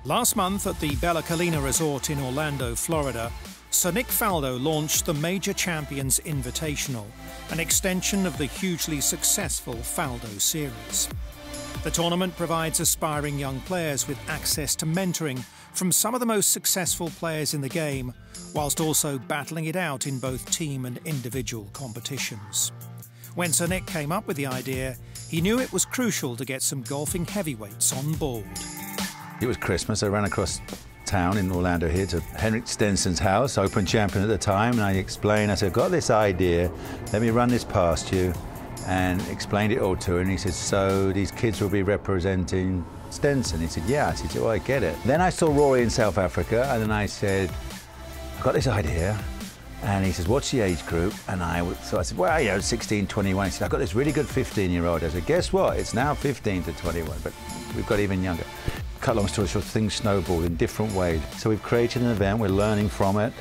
Last month at the Bella Collina Resort in Orlando, Florida, Sir Nick Faldo launched the Major Champions Invitational, an extension of the hugely successful Faldo Series. The tournament provides aspiring young players with access to mentoring from some of the most successful players in the game, whilst also battling it out in both team and individual competitions. When Sir Nick came up with the idea, he knew it was crucial to get some golfing heavyweights on board. It was Christmas. I ran across town in Orlando here to Henrik Stenson's house, Open champion at the time, and I explained, I said, I've got this idea, let me run this past you, and explained it all to him. And he said, so these kids will be representing Stenson? He said, yeah. I said, well, I get it. Then I saw Rory in South Africa, and then I said, I've got this idea. And he says, what's the age group? And so I said, well, 16, 21. He said, I've got this really good 15-year-old. I said, guess what? It's now 15 to 21, but we've got even younger. Cut long story short, things snowballed in different ways. So we've created an event, we're learning from it.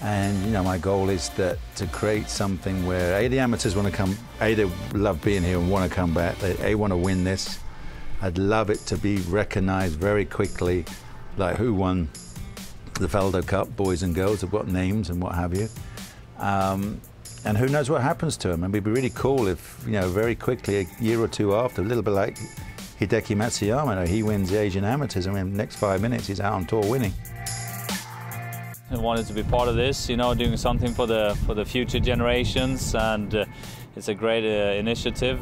And, my goal is to create something where, the amateurs want to come, they love being here and want to come back. They want to win this. I'd love it to be recognized very quickly, like who won the Faldo Cup, boys and girls, have got names and what have you. And who knows what happens to them. And it'd be really cool if, very quickly, a year or two after, a little bit like Hideki Matsuyama, he wins the Asian Amateurs, and in the next 5 minutes he's out on tour winning. I wanted to be part of this, doing something for the future generations, and it's a great initiative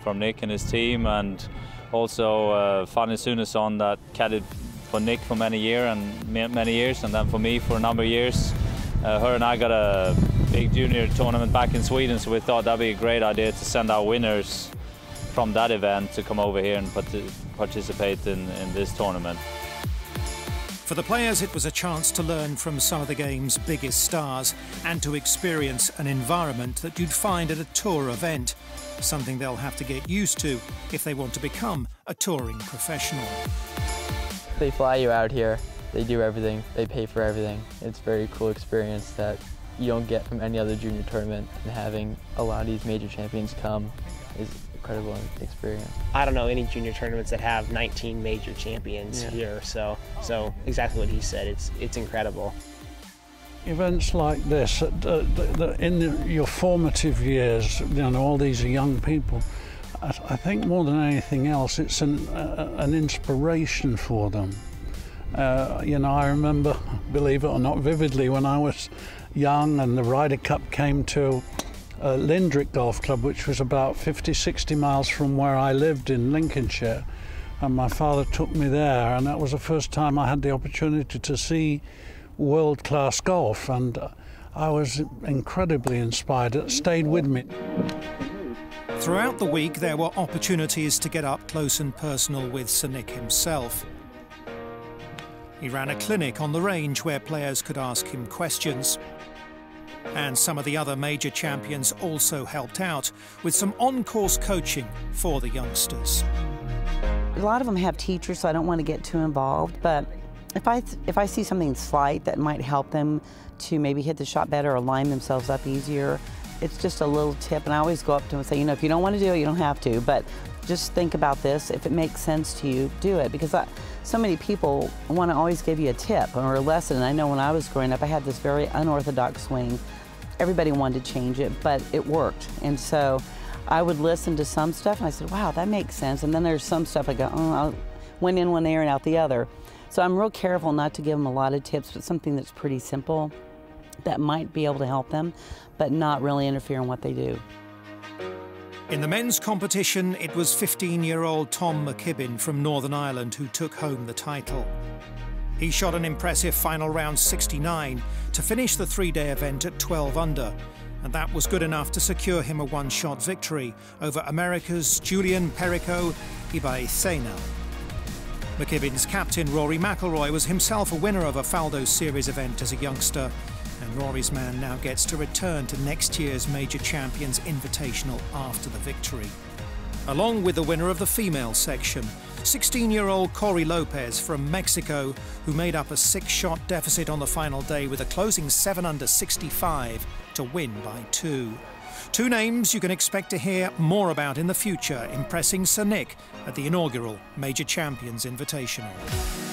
from Nick and his team, and also Fanny Sunesson that caddied for Nick for many years, and then for me for a number of years. Her and I got a big junior tournament back in Sweden, so we thought that'd be a great idea to send our winners from that event to come over here and participate in this tournament. For the players, it was a chance to learn from some of the game's biggest stars and to experience an environment that you'd find at a tour event, something they'll have to get used to if they want to become a touring professional. They fly you out here, they do everything, they pay for everything. It's a very cool experience that you don't get from any other junior tournament, and having a lot of these major champions come is incredible experience. I don't know any junior tournaments that have 19 major champions here, so exactly what he said, it's incredible. Events like this, in your formative years, all these are young people, I think more than anything else, it's an inspiration for them. I remember, believe it or not, vividly when I was young and the Ryder Cup came to Lindrick Golf Club, which was about 50, 60 miles from where I lived in Lincolnshire. And my father took me there, and that was the first time I had the opportunity to see world-class golf, and I was incredibly inspired. It stayed with me. Throughout the week, there were opportunities to get up close and personal with Sir Nick himself. He ran a clinic on the range where players could ask him questions. And some of the other major champions also helped out with some on-course coaching for the youngsters. A lot of them have teachers, so I don't want to get too involved, but if I see something slight that might help them to maybe hit the shot better or line themselves up easier, it's just a little tip, and I always go up to them and say, if you don't want to do it, you don't have to, but just think about this. If it makes sense to you, do it, because so many people want to always give you a tip or a lesson. And I know when I was growing up, I had this very unorthodox swing. Everybody wanted to change it, but it worked. And so I would listen to some stuff, and I said, wow, that makes sense. And then there's some stuff I go, I went in one ear and out the other. So I'm real careful not to give them a lot of tips, but something that's pretty simple that might be able to help them, but not really interfere in what they do. In the men's competition, it was 15-year-old Tom Mckibben from Northern Ireland who took home the title. He shot an impressive final round 69 to finish the three-day event at 12 under, and that was good enough to secure him a one-shot victory over America's Julian Perico Ibaisena. Mckibben's captain, Rory McIlroy, was himself a winner of a Faldo Series event as a youngster, and Rory's man now gets to return to next year's Major Champions Invitational after the victory. Along with the winner of the female section, 16-year-old Corey Lopez from Mexico, who made up a 6-shot deficit on the final day with a closing 7 under 65 to win by 2. Two names you can expect to hear more about in the future, impressing Sir Nick at the inaugural Major Champions Invitational.